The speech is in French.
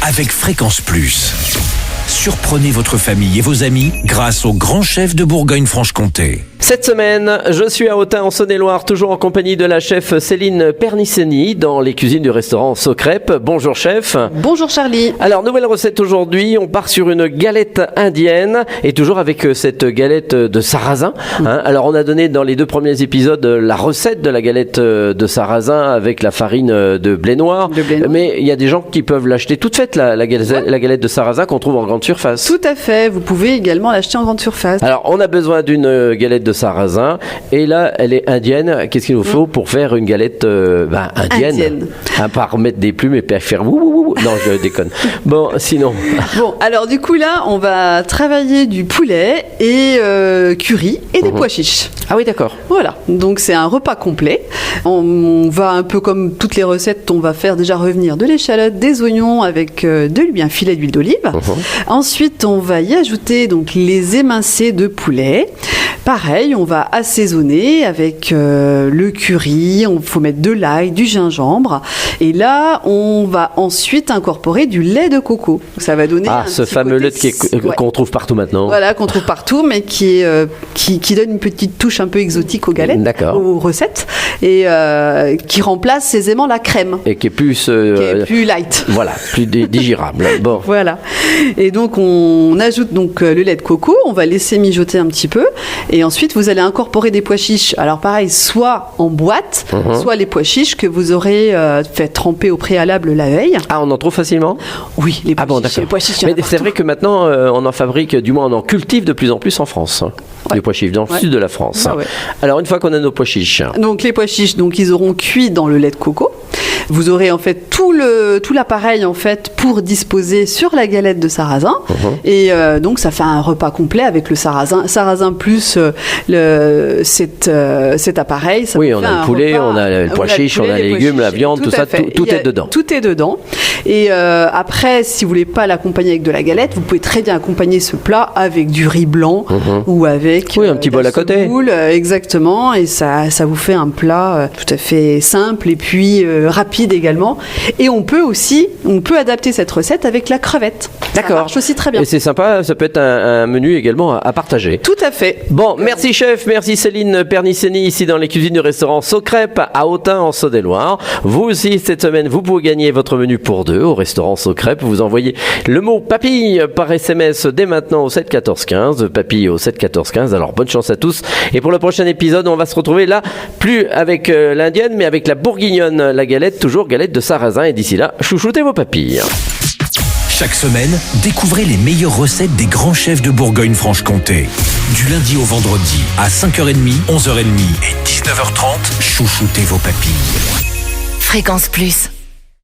avec Fréquence Plus. Surprenez votre famille et vos amis grâce au grand chef de Bourgogne-Franche-Comté. Cette semaine, je suis à Autun en Saône-et-Loire, toujours en compagnie de la chef Céline Perniceni dans les cuisines du restaurant Socrep. Bonjour chef. Bonjour Charlie. Alors, nouvelle recette aujourd'hui, on part sur une galette indienne et toujours avec cette galette de sarrasin. Alors, on a donné dans les 2 premiers épisodes la recette de la galette de sarrasin avec la farine de blé noir. Mais il y a des gens qui peuvent l'acheter toute faite, la galette de sarrasin qu'on trouve en grande surface. Tout à fait, vous pouvez également l'acheter en grande surface. Alors, on a besoin d'une galette de sarrasin et là, elle est indienne. Qu'est-ce qu'il nous faut pour faire une galette indienne. À part mettre des plumes et faire wouh. Non, je déconne. Bon, sinon. Bon, alors du coup là, on va travailler du poulet et curry et des pois chiches. Ah oui, d'accord. Voilà, donc c'est un repas complet. On va un peu comme toutes les recettes, on va faire déjà revenir de l'échalote, des oignons avec un filet d'huile d'olive. Ensuite, on va y ajouter donc les émincés de poulet. Pareil, on va assaisonner avec le curry, il faut mettre de l'ail, du gingembre. Et là, on va ensuite incorporer du lait de coco. Ça va donner ce fameux lait qu'on trouve partout maintenant. Voilà, qu'on trouve partout, mais qui donne une petite touche un peu exotique aux galettes, aux recettes, et qui remplace aisément la crème. Et qui est plus light. Voilà, plus digérable. Bon. Voilà. Et donc, on ajoute donc le lait de coco, on va laisser mijoter un petit peu. Et ensuite, vous allez incorporer des pois chiches. Alors pareil, soit en boîte, soit les pois chiches que vous aurez fait tremper au préalable la veille. Ah, on en trouve facilement ? Oui, les pois chiches. Mais c'est vrai que maintenant, on en fabrique, du moins on en cultive de plus en plus en France. Les pois chiches, dans le sud de la France. Ah ouais. Alors, une fois qu'on a nos pois chiches. Donc, les pois chiches, ils auront cuit dans le lait de coco. Vous aurez en fait tout l'appareil en fait pour disposer sur la galette de sarrasin. Et donc, ça fait un repas complet avec le sarrasin plus cet appareil. Ça oui, on a le poulet, on a le pois chiche, on a les légumes, la viande, tout ça, tout est dedans. Tout est dedans. Et après, si vous voulez pas l'accompagner avec de la galette, vous pouvez très bien accompagner ce plat avec du riz blanc ou avec un petit bol à côté. Exactement. Et ça vous fait un plat tout à fait simple et puis rapide également. Et on peut adapter cette recette avec la crevette. D'accord. Ça marche aussi très bien. Et c'est sympa, ça peut être un menu également à partager. Tout à fait. Bon, merci chef, merci Céline Perniceni ici dans les cuisines du restaurant Socrep à Autun en Saône-et-Loire. Vous aussi cette semaine, vous pouvez gagner votre menu pour 2 au restaurant Socrep. Vous envoyez le mot papille par SMS dès maintenant au 7 14 15, papille au 7 14 15. Alors bonne chance à tous. Et pour le prochain épisode, on va se retrouver là, plus avec l'indienne, mais avec la bourguignonne, la galette, toujours galette de sarrasin. Et d'ici là, chouchoutez vos papilles. Chaque semaine, découvrez les meilleures recettes des grands chefs de Bourgogne-Franche-Comté. Du lundi au vendredi, à 5h30, 11h30 et 19h30, chouchoutez vos papilles. Fréquence Plus.